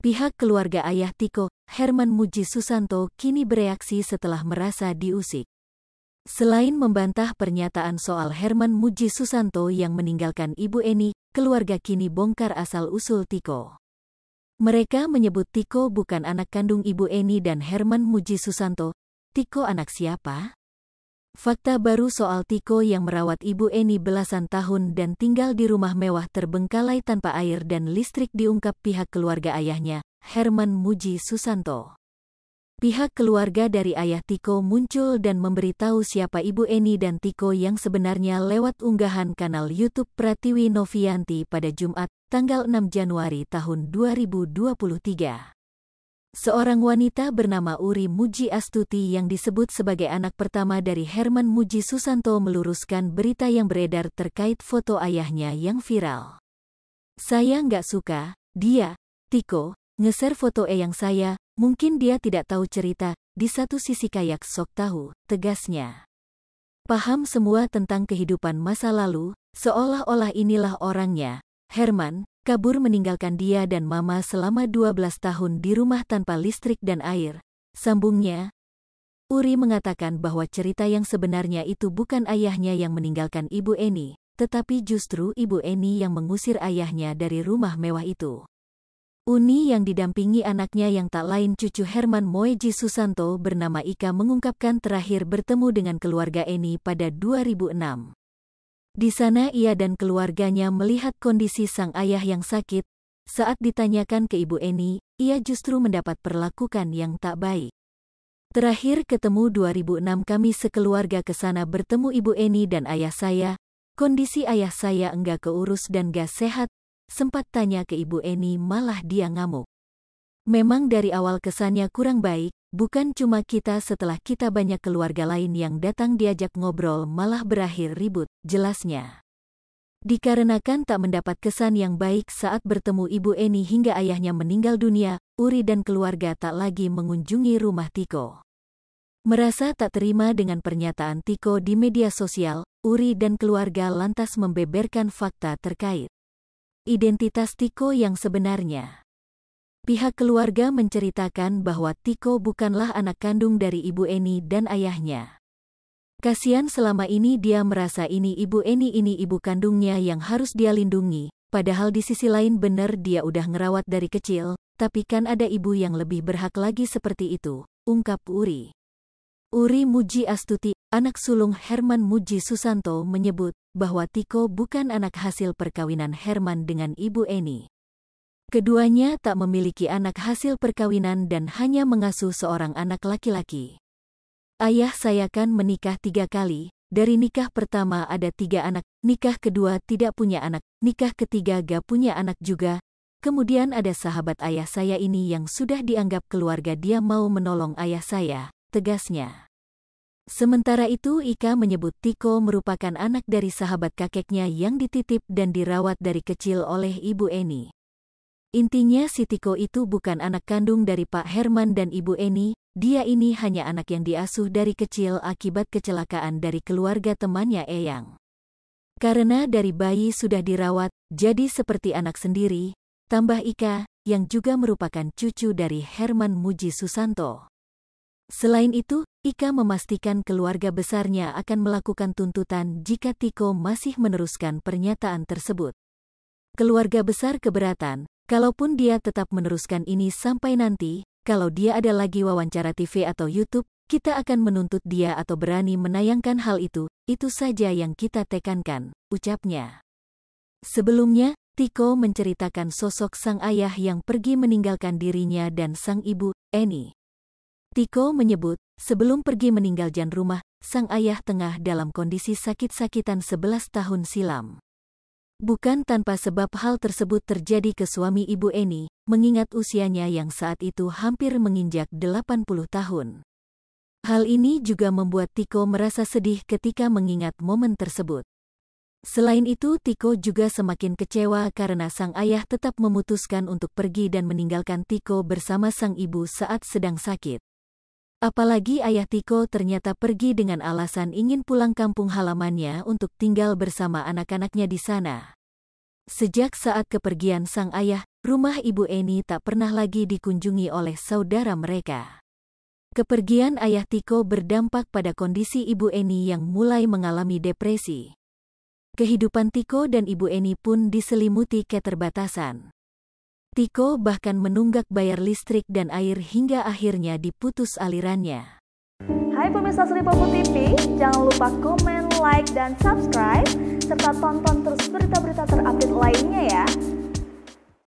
Pihak keluarga ayah Tiko, Herman Muji Susanto, kini bereaksi setelah merasa diusik. Selain membantah pernyataan soal Herman Muji Susanto yang meninggalkan Ibu Eni, keluarga kini bongkar asal-usul Tiko. Mereka menyebut Tiko bukan anak kandung Ibu Eni dan Herman Muji Susanto. Tiko anak siapa? Fakta baru soal Tiko yang merawat Ibu Eni belasan tahun dan tinggal di rumah mewah terbengkalai tanpa air dan listrik diungkap pihak keluarga ayahnya, Herman Muji Susanto. Pihak keluarga dari ayah Tiko muncul dan memberitahu siapa Ibu Eni dan Tiko yang sebenarnya lewat unggahan kanal YouTube Pratiwi Novianti pada Jumat, tanggal 6 Januari tahun 2023. Seorang wanita bernama Uri Muji Astuti yang disebut sebagai anak pertama dari Herman Muji Susanto meluruskan berita yang beredar terkait foto ayahnya yang viral. Saya nggak suka, dia, Tiko, nge-share foto eyang saya, mungkin dia tidak tahu cerita, di satu sisi kayak sok tahu, tegasnya. Paham semua tentang kehidupan masa lalu, seolah-olah inilah orangnya, Herman, kabur meninggalkan dia dan mama selama 12 tahun di rumah tanpa listrik dan air, sambungnya. Uri mengatakan bahwa cerita yang sebenarnya itu bukan ayahnya yang meninggalkan Ibu Eni, tetapi justru Ibu Eni yang mengusir ayahnya dari rumah mewah itu. Uni yang didampingi anaknya yang tak lain cucu Herman Muji Susanto bernama Ika mengungkapkan terakhir bertemu dengan keluarga Eni pada 2006. Di sana ia dan keluarganya melihat kondisi sang ayah yang sakit. Saat ditanyakan ke Ibu Eni, ia justru mendapat perlakuan yang tak baik. Terakhir ketemu 2006 kami sekeluarga ke sana bertemu Ibu Eni dan ayah saya. Kondisi ayah saya enggak keurus dan gak sehat. Sempat tanya ke Ibu Eni malah dia ngamuk. Memang dari awal kesannya kurang baik, bukan cuma kita setelah kita banyak keluarga lain yang datang diajak ngobrol malah berakhir ribut, jelasnya. Dikarenakan tak mendapat kesan yang baik saat bertemu Ibu Eni hingga ayahnya meninggal dunia, Uri dan keluarga tak lagi mengunjungi rumah Tiko. Merasa tak terima dengan pernyataan Tiko di media sosial, Uri dan keluarga lantas membeberkan fakta terkait identitas Tiko yang sebenarnya. Pihak keluarga menceritakan bahwa Tiko bukanlah anak kandung dari Ibu Eni dan ayahnya. Kasian selama ini dia merasa ini Ibu Eni ini ibu kandungnya yang harus dia lindungi, padahal di sisi lain benar dia udah ngerawat dari kecil, tapi kan ada ibu yang lebih berhak lagi seperti itu, ungkap Uri. Uri Muji Astuti, anak sulung Herman Muji Susanto menyebut bahwa Tiko bukan anak hasil perkawinan Herman dengan Ibu Eni. Keduanya tak memiliki anak hasil perkawinan dan hanya mengasuh seorang anak laki-laki. Ayah saya kan menikah 3 kali, dari nikah pertama ada 3 anak, nikah kedua tidak punya anak, nikah ketiga gak punya anak juga. Kemudian ada sahabat ayah saya ini yang sudah dianggap keluarga dia mau menolong ayah saya, tegasnya. Sementara itu Ika menyebut Tiko merupakan anak dari sahabat kakeknya yang dititip dan dirawat dari kecil oleh Ibu Eni. Intinya si Tiko itu bukan anak kandung dari Pak Herman dan Ibu Eni, dia ini hanya anak yang diasuh dari kecil akibat kecelakaan dari keluarga temannya eyang. Karena dari bayi sudah dirawat, jadi seperti anak sendiri, tambah Ika, yang juga merupakan cucu dari Herman Muji Susanto. Selain itu, Ika memastikan keluarga besarnya akan melakukan tuntutan jika Tiko masih meneruskan pernyataan tersebut. Keluarga besar keberatan. Kalaupun dia tetap meneruskan ini sampai nanti, kalau dia ada lagi wawancara TV atau YouTube, kita akan menuntut dia atau berani menayangkan hal itu saja yang kita tekankan, ucapnya. Sebelumnya, Tiko menceritakan sosok sang ayah yang pergi meninggalkan dirinya dan sang ibu, Eni. Tiko menyebut, sebelum pergi meninggalkan rumah, sang ayah tengah dalam kondisi sakit-sakitan 11 tahun silam. Bukan tanpa sebab hal tersebut terjadi ke suami Ibu Eni, mengingat usianya yang saat itu hampir menginjak 80 tahun. Hal ini juga membuat Tiko merasa sedih ketika mengingat momen tersebut. Selain itu Tiko juga semakin kecewa karena sang ayah tetap memutuskan untuk pergi dan meninggalkan Tiko bersama sang ibu saat sedang sakit. Apalagi ayah Tiko ternyata pergi dengan alasan ingin pulang kampung halamannya untuk tinggal bersama anak-anaknya di sana. Sejak saat kepergian sang ayah, rumah Ibu Eni tak pernah lagi dikunjungi oleh saudara mereka. Kepergian ayah Tiko berdampak pada kondisi Ibu Eni yang mulai mengalami depresi. Kehidupan Tiko dan Ibu Eni pun diselimuti keterbatasan. Tiko bahkan menunggak bayar listrik dan air hingga akhirnya diputus alirannya. Hai pemirsa Sri Popo TV, jangan lupa komen, like, dan subscribe, serta tonton terus berita-berita terupdate lainnya ya.